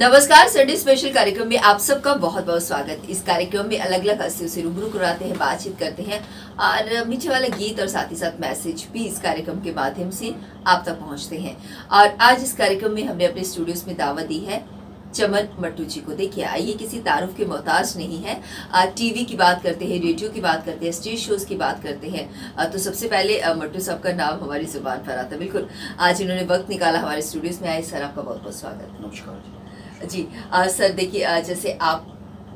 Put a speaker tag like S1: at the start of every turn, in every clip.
S1: नमस्कार, Sunday special कार्यक्रम में आप सबका बहुत बहुत स्वागत। इस कार्यक्रम में अलग अलग हस्तियों से रूबरू कराते हैं, बातचीत करते हैं और मीठे वाले गीत और साथ ही साथ मैसेज भी इस कार्यक्रम के माध्यम से आप तक पहुंचते हैं। और आज इस कार्यक्रम में हमने अपने स्टूडियोज में दावत दी है चमन मट्टू जी को। देखिए, ये किसी तारुफ के मोहताज नहीं है। टीवी की बात करते हैं, रेडियो की बात करते हैं, स्टेज शोज की बात करते हैं, तो सबसे पहले मट्टू साहब का नाम हमारी जुबान पर आता है। बिल्कुल, आज इन्होंने वक्त निकाला, हमारे स्टूडियोज में आए। सर, आपका बहुत बहुत स्वागत।
S2: नमस्कार
S1: जी। सर देखिए, जैसे आप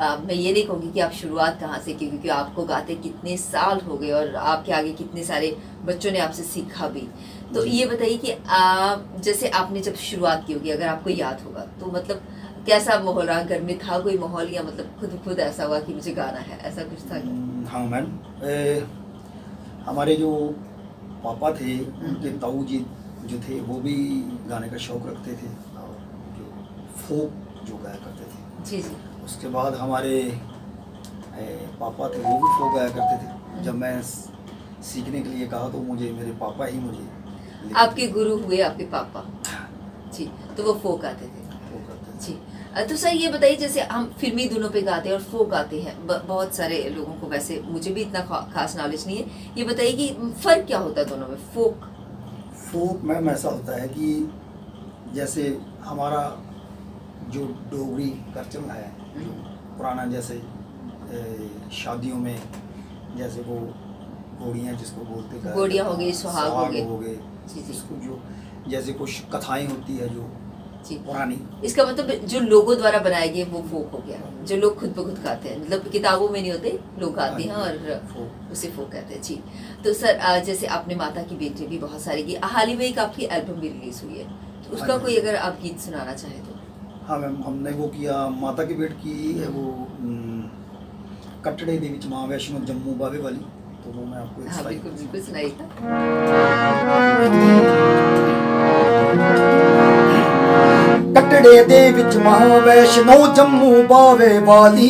S1: मैं ये नहीं कहूँगी कि आप शुरुआत कहाँ से की, क्योंकि आपको गाते कितने साल हो गए और आपके आगे कितने सारे बच्चों ने आपसे सीखा भी। तो ये बताइए कि जैसे आपने जब शुरुआत की होगी, अगर आपको याद होगा, तो मतलब कैसा माहौल रहा? घर में था कोई माहौल या मतलब खुद ऐसा हुआ कि मुझे गाना है, ऐसा कुछ था क्या?
S2: हाँ मैम, हमारे जो पापा थे उनके ताऊ जी जो थे वो भी गाने का शौक रखते थे और जो फोक जो गाया करते थे।
S1: जी जी।
S2: उसके बाद हमारे पापा थे, वो भी फोक गाया करते थे। जब मैं सीखने के लिए कहा तो मुझे मेरे पापा ही मुझे
S1: आपके गुरु हुए आपके पापा? जी, तो वो फोक गाते थे। जी। तो सर ये बताइए, जैसे हम फिल्मी धुनों पे गाते हैं और फोक गाते हैं, बहुत सारे लोगों को, वैसे मुझे भी इतना खास नॉलेज नहीं है, ये बताइए कि फर्क क्या होता है दोनों में? फोक
S2: मैम ऐसा होता है कि जैसे हमारा जो डोगरी कल्चर है, जो पुराना, जैसे शादियों में जैसे वो घोड़ियाँ जिसको बोलते हैं,
S1: घोड़ियाँ हो गई, सुहाग हो गए,
S2: इसको जो जैसे कुछ कथाएं होती है जो पुरानी,
S1: इसका मतलब जो लोगों द्वारा बनाए गए वो फोक हो गया, जो लोग खुद ब खुद गाते हैं, मतलब किताबों में नहीं होते, लोग गाते हैं और उसे फोक कहते हैं। जी। तो सर जैसे आपने माता की बेटी भी बहुत सारी की, हाल ही में एक आपकी एल्बम भी रिलीज हुई है, तो उसका कोई अगर आप गीत सुनाना चाहे तो?
S2: हाँ मैम, हमने वो किया, माता की बेट की है वो, कटड़े दे विच मां वैष्णो जम्मू बावे वाली, तो वो मैं आपको
S1: हाँ, बिल्कुल बिल्कुल सुनाइएगा।
S2: कटड़े दे विच मां वैष्णो जम्मू बावे वाली,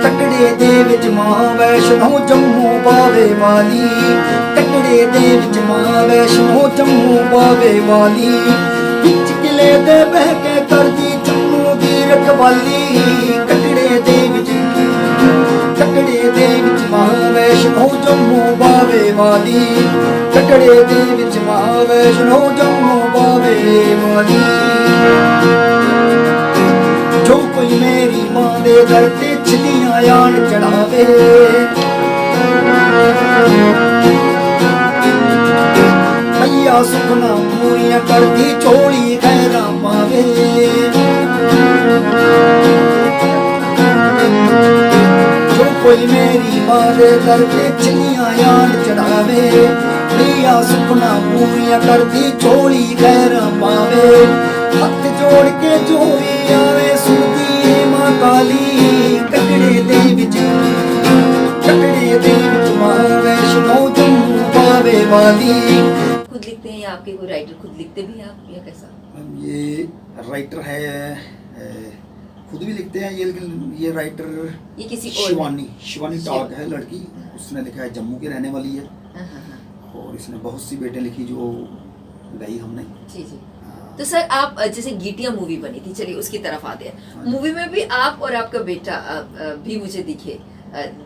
S2: कटड़े दे विच मां वैष्णो जम्मू बावे वाली, कटड़े दे विच मां वैष्णो जम्मू बावे वाली, विच किले दे बह के करदी जम्मू दी रखवाली, कटड़े दे विच मां वैष्णो जम्मू बावे वाली, कटड़े दे विच मां वैष्णो जम्मू बावे वाली। जो कोई मेरी मां दे दर ते छलियां आन चढ़ावे, मैया सुखना पूरियां करदी चोली खैरा पावे, जो कोई मेरी मां दे दर ते छलियां आन चढ़ावे, मैया सुखना पूरियां करदी चोली खैरा पावे, हथ जोड़ के जो भी आवे सुनदी है मां काली, कटड़े दे विच मां वैष्णो जम्मू बावे वाली।
S1: खुद लिखते हैं या आपके कोई राइटर खुद लिखते भी हैं आप, या कैसा?
S2: ये राइटर है, खुद भी लिखते हैं ये राइटर,
S1: ये किसी
S2: शिवानी टाक है लड़की, उसने लिखा है, जम्मू की रहने वाली है। और इसने बहुत सी बेटें लिखी जो गाई हमने।
S1: जी जी। तो सर आप जैसे गीटिया मूवी बनी थी, चलिए उसकी तरफ आते हैं। मूवी में भी आप और आपका बेटा भी मुझे दिखे,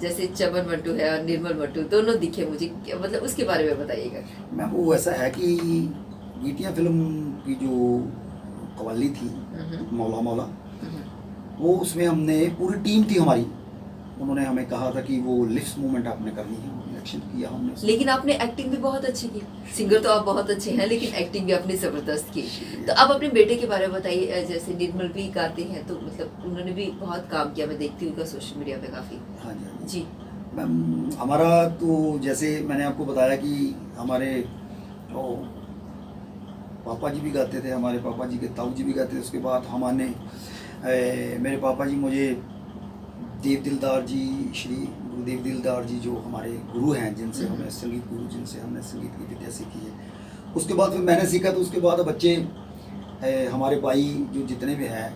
S1: जैसे चमन मट्टू है और निर्मल मट्टू, दोनों दिखे मुझे, मतलब उसके बारे में बताइएगा।
S2: मैम वो ऐसा है कि गीटिया फिल्म की जो कवाली थी, मौला मौला, वो उसमें हमने पूरी टीम थी हमारी, उन्होंने हमें कहा था कि वो लिप्स मूवमेंट आपने करनी है, एक्शन किया हमने।
S1: लेकिन आपने एक्टिंग भी बहुत अच्छी की, सिंगर तो आप बहुत अच्छे हैं, लेकिन एक्टिंग भी आपने जबरदस्त की। तो आप अपने बेटे के बारे में बताइए, जैसे निर्मल भी गाते हैं, तो मतलब उन्होंने भी बहुत काम किया, मैं देखती हूँ सोशल मीडिया पे काफी।
S2: हाँ जी
S1: जी
S2: मैम, हमारा तो जैसे मैंने आपको बताया कि हमारे पापा जी भी गाते थे, हमारे पापा जी के ताऊ जी भी गाते थे। उसके बाद हमने मेरे पापा जी मुझे देव दिलदार जी, श्री गुरुदेव दिलदार जी जो हमारे गुरु हैं, जिनसे हमें संगीत गुरु, जिनसे हमने संगीत की विद्या सीखी है, उसके बाद फिर मैंने सीखा। तो उसके बाद बच्चे हमारे भाई जो जितने भी हैं,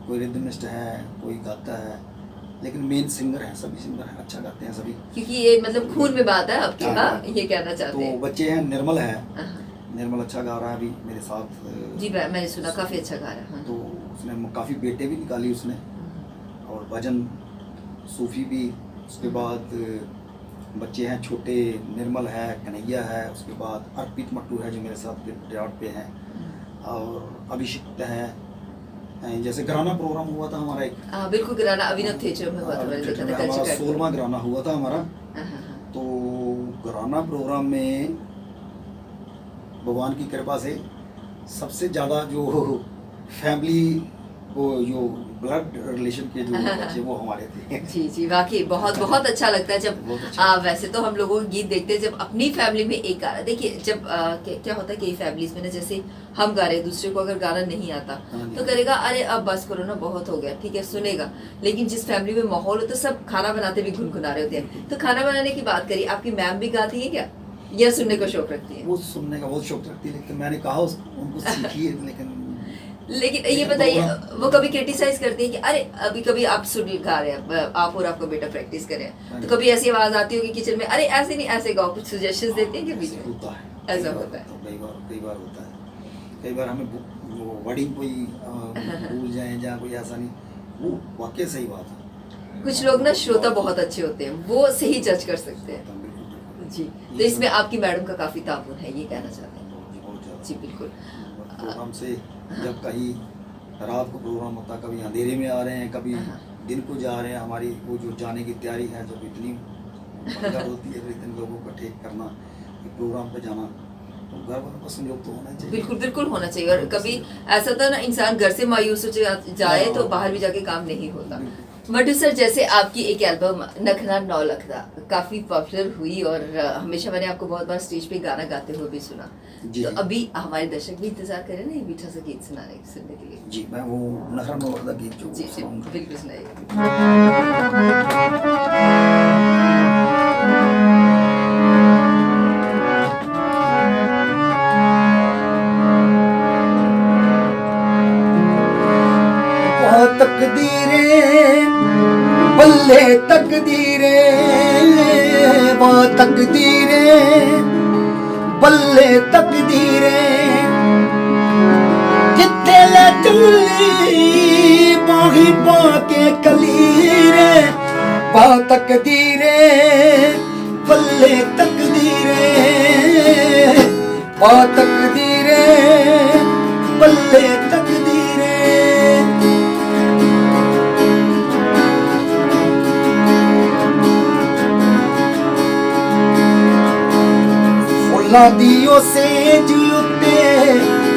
S2: कोई रिदमिस्ट है, कोई गाता है, लेकिन मेन सिंगर हैं, सभी सिंगर हैं, अच्छा गाते हैं सभी, क्योंकि
S1: ये मतलब खून में बात है आपकी। हाँ, ये कहना चाहते हैं।
S2: तो बच्चे हैं, निर्मल है, निर्मल अच्छा गा रहा है अभी मेरे साथ।
S1: जी मैंने सुना, काफी अच्छा गा रहा है।
S2: तो उसने काफ़ी बेटे भी निकाली उसने, और भजन सूफी भी। उसके बाद बच्चे हैं छोटे, निर्मल है, कन्हैया है, उसके बाद अर्पित मट्टू है जो मेरे साथ डिप्टी पे हैं, और अभिषिक्त है। जैसे घराना प्रोग्राम हुआ था हमारा एक,
S1: हाँ बिल्कुल, घराना अभिनव थिएटर में हुआ था, मैंने देखा था
S2: हमारा
S1: कल्चर
S2: 16वां घराना हुआ था हमारा।
S1: हाँ।
S2: तो घराना प्रोग्राम में भगवान की कृपा से सबसे ज़्यादा जो फैमिली, वो जो ब्लड रिलेशन के जो बच्चे वो हमारे थे।
S1: जी जी, वाकई बहुत बहुत अच्छा लगता है जब
S2: बहुत अच्छा।
S1: वैसे तो हम लोगों को गीत देखते हैं जब अपनी फैमिली में एक गा रहा है। देखिए जब क्या होता है कई फैमिलीज में ना, जैसे हम गा रहे हैं, दूसरे को अगर गाना नहीं आता
S2: हाँ जी।
S1: तो करेगा अरे अब बस करो ना, बहुत हो गया, ठीक है सुनेगा। लेकिन जिस फैमिली में माहौल होता है, सब खाना बनाते भी गुनगुना रहे होते हैं। तो खाना बनाने की बात करिए, आपकी मैम भी गाती है क्या, या सुनने का शौक रखती है?
S2: वो सुनने का बहुत शौक रखती है, लेकिन मैंने कहा उनको सीखिए,
S1: लेकिन ये बताइए, वो कभी क्रिटिसाइज करती है कि अरे अभी कभी आप सुन गा रहे हैं, आप और आपका बेटा प्रैक्टिस कर रहे हैं, तो कभी ऐसी आवाज आती होगी किचन में, अरे ऐसे नहीं ऐसे गाओ, कुछ सजेशंस देते हैं कि बीच में?
S2: होता है,
S1: ऐसा होता है।
S2: तो कई बार होता है। कई बार हमें वो वर्डिंग कोई भूल जाए या कोई ऐसा नहीं, वो वाकई सही बात है।
S1: कुछ लोग ना श्रोता बहुत अच्छे होते हैं, वो सही जज कर सकते हैं। जी, तो इसमें आपकी मैडम का काफी ताउन है, ये कहना चाहते हैं? जी बिल्कुल।
S2: प्रोग्राम से जब कहीं रात को प्रोग्राम होता, कभी अंधेरे में आ रहे हैं, कभी दिन को जा रहे हैं, हमारी वो जो जाने की तैयारी है, जब इतनी भगदड़ होती है, इतने लोगों को ठीक करना, प्रोग्राम पे जाना, तो घर वालों का सहयोग तो होना चाहिए।
S1: बिल्कुल बिल्कुल होना चाहिए। और कभी ऐसा था ना, इंसान घर से मायूस हो जाए तो बाहर भी जाके काम नहीं होता। मट्टू सर, जैसे आपकी एक एल्बम नखना नौ लखदा काफी पॉपुलर हुई, और हमेशा मैंने आपको बहुत बार स्टेज पे गाना गाते हुए भी सुना। तो अभी हमारे दर्शक भी इंतजार करें ना ये मीठा सा गीत सुनने के लिए।
S2: जी, मैं वो नखरा नौ लखदा गीत जो
S1: जी बिल्कुल सुनाइए।
S2: तकदीरें बल्ले तकदीरें, वो तकदीरें बल्ले तकदीरें, जिथे ले चली बाही पाके कलीरे, वो तकदीरें बल्ले तकदीरें, वो तकदीरें बल्ले तकदीरें। दियो सेज उत्ते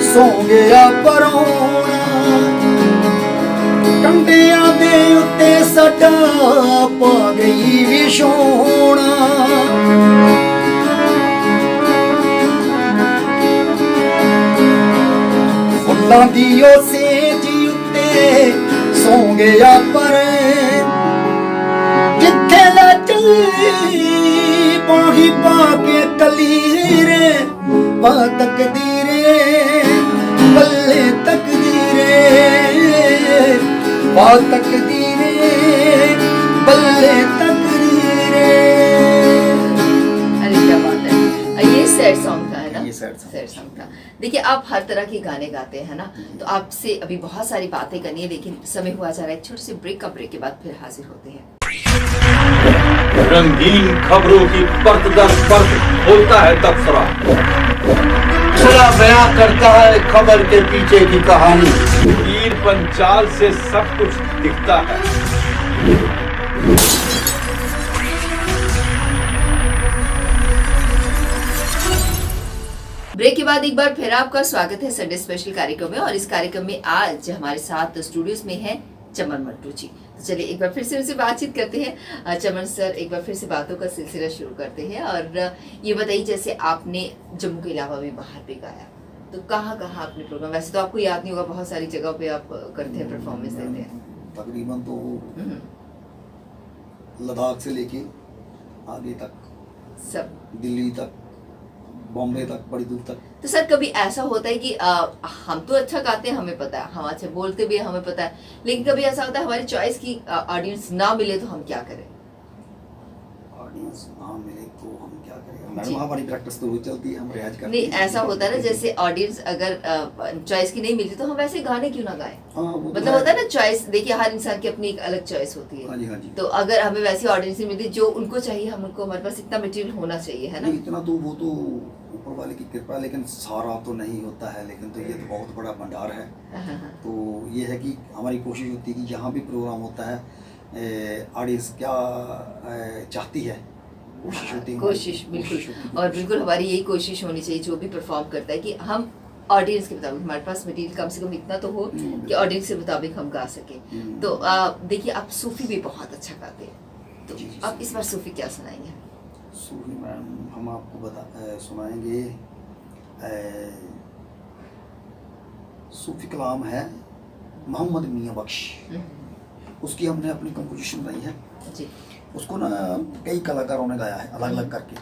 S2: सो गया परौना, कंडियां दे उत्ते साडा पा गई विछोना, फुल्लां दियो सेज उत्ते सो गया पर, जिथे ला चली बाही पाके कलीरे, वा तकदीरें बल्ले तकदीरें, वा तकदीरें बल्ले तकदीरें।
S1: अरे क्या बात है, ये सैड सॉन्ग था, है ना?
S2: ये सैड
S1: सॉन्ग था। देखिए आप हर तरह के गाने गाते हैं ना, तो आपसे अभी बहुत सारी बातें करनी है, लेकिन समय हुआ जा रहा है एक छोटे से ब्रेक का। ब्रेक के बाद फिर हाजिर होते हैं।
S3: रंगीन खबरों की परत दर परत होता है तबसरा, खुला बयां करता है खबर के पीछे की कहानी, तीर पंचाल से सब कुछ दिखता है।
S1: ब्रेक के बाद एक बार फिर आपका स्वागत है संडे स्पेशल कार्यक्रम में, और इस कार्यक्रम में आज हमारे साथ स्टूडियोज में है चमन मट्टू जी। तो चलिए एक बार फिर से उनसे बातचीत करते हैं। चमन सर, एक बार फिर से बातों का सिलसिला शुरू करते हैं, और ये बताइए जैसे आपने जम्मू के अलावा भी बाहर भी गाया, तो कहाँ कहाँ आपने प्रोग्राम, वैसे तो आपको याद नहीं होगा, बहुत सारी जगह पे आप करते हैं, परफॉर्मेंस देते हैं।
S2: तकरीबन तो लद्दाख से लेके आगे तक,
S1: सब
S2: दिल्ली तक, बॉम्बे तक, बड़ी दूर तक।
S1: तो सर कभी ऐसा होता है कि हम तो अच्छा गाते हैं, हमें पता है, हम अच्छे बोलते भी हैं, हमें पता है, लेकिन कभी ऐसा होता है हमारी चॉइस की ऑडियंस ना मिले तो हम क्या करें?
S2: ऑडियंस ना मिले तो हम क्या करें? मैडम हमारी प्रैक्टिस तो वो चलती है, हम रियाज करते
S1: नहीं,
S2: हैं।
S1: ऐसा होता है ना, जैसे ऑडियंस अगर चॉइस की नहीं मिलती तो हम वैसे गाने क्यों ना गाएं।
S2: हाँ, वो तो
S1: मतलब होता है ना चॉइस, देखिए हर इंसान की अपनी एक अलग चॉइस होती
S2: हाँ
S1: है।
S2: जी, हाँ जी।
S1: तो अगर हमें वैसी ऑडियंस नहीं मिलती जो उनको चाहिए, हम उनको, हमारे पास इतना मटेरियल होना चाहिए, है ना।
S2: नहीं, इतना तो वो तो ऊपर वाले की कृपा है, लेकिन सारा तो नहीं होता है, लेकिन तो ये तो बहुत बड़ा भंडार है।
S1: हाँ, हाँ।
S2: तो ये है कि हमारी कोशिश होती है कि जहाँ भी प्रोग्राम होता है ऑडियंस क्या चाहती है, कोशिश होती है हमारी,
S1: कोशिश बिल्कुल,
S2: कोशिश होती है।
S1: और बिल्कुल हमारी यही कोशिश होनी चाहिए जो भी परफॉर्म करता है कि हम ऑडियंस के मुताबिक, हमारे पास मटेरियल कम से कम इतना तो हो कि ऑडियंस के मुताबिक हम गा सकें। तो देखिए आप सूफी भी बहुत अच्छा गाते हैं, तो
S2: जी, जी,
S1: आप इस बार सूफी क्या सुनाएंगे।
S2: सूफी मैम हम आपको सुनाएंगे सूफी कलाम है मोहम्मद मियाँ बख्श, उसकी हमने अपनी कंपोजिशन बनाई है।
S1: जी।
S2: उसको ना कई कलाकारों ने गाया है अलग अलग करके।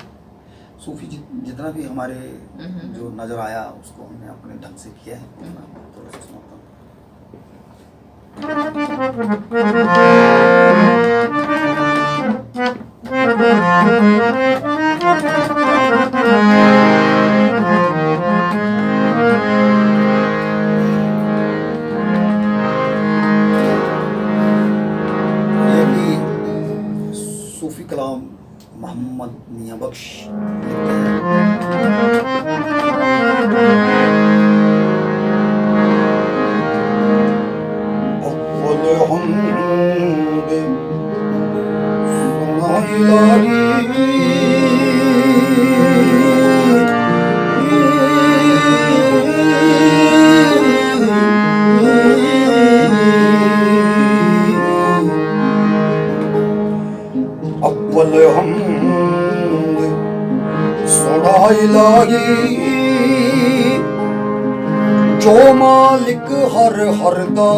S2: सूफी जितना भी हमारे जो नज़र आया उसको हमने अपने ढंग से किया है। मैं आपको थोड़ा सा सुनाता हूँ। ये भी सूफी कलाम मोहम्मद मियाँ बख्श लिखते हैं। अव्वल हमद सुनाई अव्वल हमद सुनाई लागी जो मालिक हर हर दा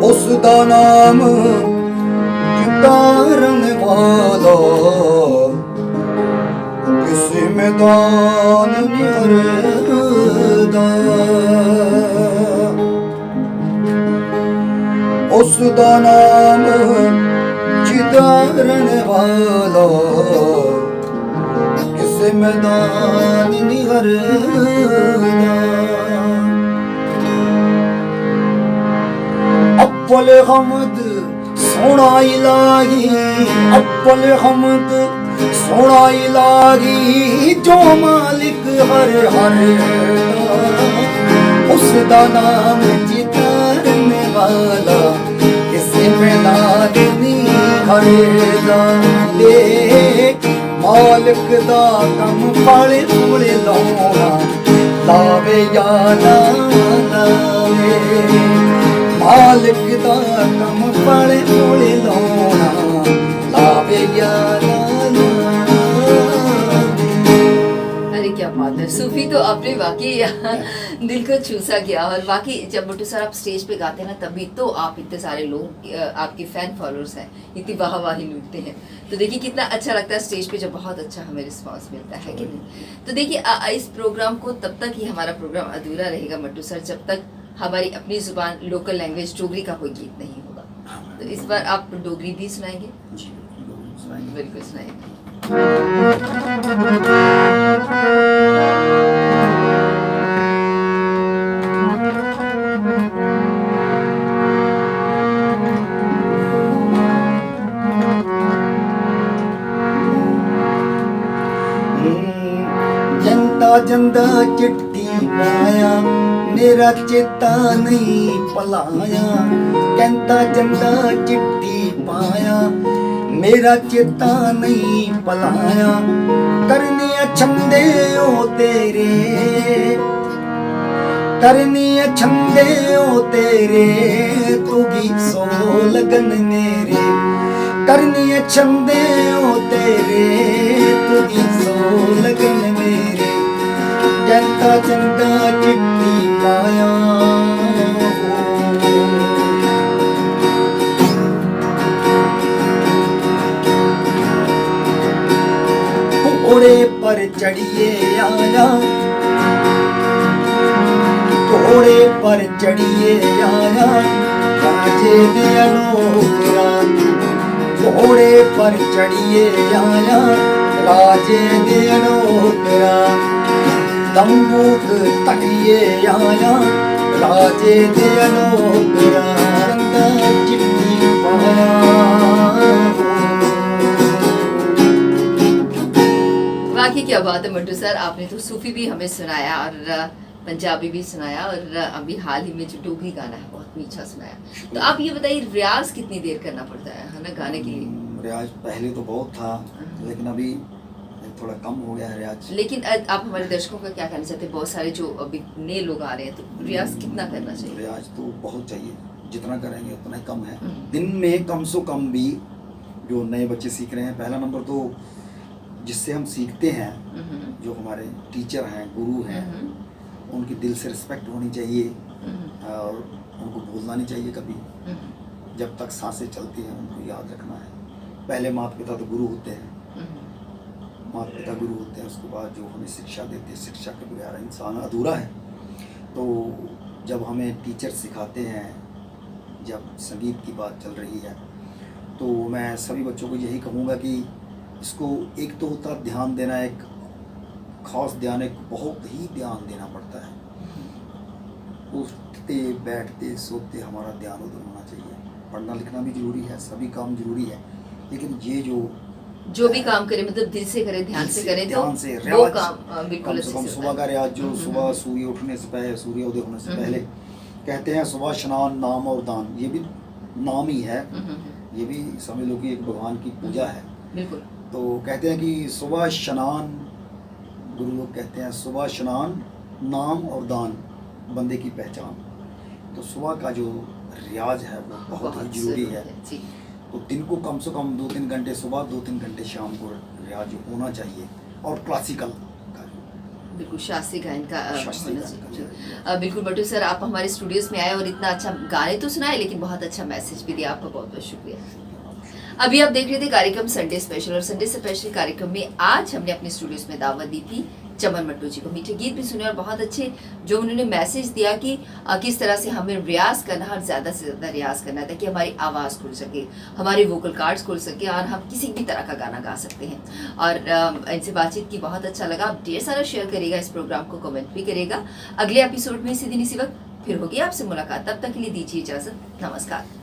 S2: उस दा नाम चितारन वाला किसी मैदान निहरदा उस दा नाम चितारन वाला किसी मैदान निहरदा अव्वल हमद सोना इलाही अव्वल हमद सोना इलाही जो मालिक हर हर उसदा नाम जितारने वाला किसी मैदान नहीं हरेदा दे मालिक दा कम फले फूले लाउना लावे या ना लावे मालिक दा कम फले फूले लाउना लावे या ना लावे।
S1: अरे क्या बात है, सूफी तो आपने वाकई दिल को छूसा गया। और वाकई जब मट्टू सर आप स्टेज पे गाते हैं ना, तभी तो आप इतने सारे लोग आपके फैन फॉलोअर्स हैं, इतनी वाहवाही लूटते हैं। तो देखिए कितना अच्छा लगता है स्टेज पे जब बहुत अच्छा हमें रिस्पांस मिलता है कि नहीं। तो देखिए इस प्रोग्राम को तब तक ही हमारा प्रोग्राम अधूरा रहेगा मट्टू सर, जब तक हमारी अपनी जुबान लोकल लैंग्वेज डोगरी का कोई गीत नहीं होगा। तो इस बार आप डोगरी भी सुनाएंगे।
S2: जी बिल्कुल सुनाएंगे।
S1: बिल्कुल सुनाएंगे।
S2: जंदा जंदा चिट्ठी पाया मेरा चेता नहीं पलाया कहता जंदा चिट्ठी पाया मेरा चेता नहीं पलाया करनी छंदे ओ तेरे करनी छंदे ओ तेरे तू भी सो लगन मेरे करनी छंदे ओ तेरे तू भी सो लगन मेरे कहता चंदा चिट्ठी पाया घोड़े पर चढ़िए आया घोड़े पर चढ़िए आया राजे दिया लोकरा घोड़े पर चढ़िए आया राजे देनो तेरा तंबूक तकिए आया राजे देनो तेरा चिट्ठी पाया
S1: वाकई क्या बात है मंटू सर, आपने तो सूफी भी हमें सुनाया और पंजाबी भी सुनाया और अभी हाल ही में जो डोगरी गाना है बहुत मीठा सुनाया। तो आप ये बताइए रियाज कितनी देर करना पड़ता है ना गाने के लिए?
S2: रियाज पहले तो बहुत था लेकिन अभी थोड़ा कम हो गया है रियाज।
S1: लेकिन आप हमारे दर्शकों का क्या कहना चाहते हैं? बहुत सारे जो अभी नए लोग आ रहे हैं, तो रियाज कितना करना चाहिए?
S2: रियाज तो बहुत चाहिए, जितना करेंगे उतना ही कम है। दिन में कम से कम भी जो नए बच्चे सीख रहे हैं, पहला नंबर तो जिससे हम सीखते हैं, जो हमारे टीचर हैं, गुरु हैं, उनकी दिल से रिस्पेक्ट होनी चाहिए और उनको भूलना नहीं चाहिए कभी। जब तक सांसें चलती हैं उनको याद रखना है। पहले माता पिता तो गुरु होते हैं, माता पिता गुरु होते हैं, उसके बाद जो हमें शिक्षा देते हैं, शिक्षा के बगैर इंसान अधूरा है। तो जब हमें टीचर सिखाते हैं, जब संगीत की बात चल रही है, तो मैं सभी बच्चों को यही कहूँगा कि इसको एक तो होता ध्यान देना, एक खास ध्यान, एक बहुत ही ध्यान देना पड़ता है। उठते बैठते सोते हमारा ध्यान उधर होना चाहिए। पढ़ना लिखना भी जरूरी है, सभी काम जरूरी है, लेकिन ये जो भी
S1: काम करें मतलब दिल से करें, ध्यान से करें,
S2: ध्यान से
S1: वो काम बिल्कुल
S2: कम से कम सुबह का रियाज जो सुबह सूर्य उठने से पहले, सूर्योदय होने से पहले कहते हैं सुबह स्नान नाम और दान, ये भी नाम ही है, ये भी समझ लो कि एक भगवान की पूजा है।
S1: बिल्कुल।
S2: तो कहते हैं कि सुबह स्नान, गुरु लोग कहते हैं सुबह स्नान नाम और दान बंदे की पहचान। तो सुबह का जो रियाज है वो बहुत ही जरूरी है। तो दिन को कम से कम 2-3 घंटे सुबह, 2-3 घंटे शाम को रियाज होना चाहिए। और क्लासिकल का
S1: बिल्कुल शास्त्रीय गायन का
S2: शास्त्रीय
S1: होना
S2: गायन
S1: चाहिए।
S2: का।
S1: बिल्कुल बटू सर, आप हमारे स्टूडियोज में आए और इतना अच्छा गाने तो सुनाए लेकिन बहुत अच्छा मैसेज भी दिया, आपका बहुत बहुत शुक्रिया। अभी आप देख रहे थे कार्यक्रम संडे स्पेशल, और संडे स्पेशल कार्यक्रम में आज हमने अपने स्टूडियोज में दावत दी थी चमन मट्टू जी को। मीठे गीत भी सुने और बहुत अच्छे जो उन्होंने मैसेज दिया कि किस तरह से हमें रियाज करना और ज़्यादा से ज़्यादा रियाज करना है ताकि हमारी आवाज़ खुल सके, हमारे वोकल कार्ड्स खुल सके और हम किसी भी तरह का गाना गा सकते हैं। और इनसे बातचीत की बहुत अच्छा लगा। आप ढेर सारा शेयर करिएगा इस प्रोग्राम को, कमेंट भी करिएगा। अगले एपिसोड में इसी दिन इसी वक्त फिर होगी आपसे मुलाकात। तब तक के लिए दीजिए इजाज़त। नमस्कार।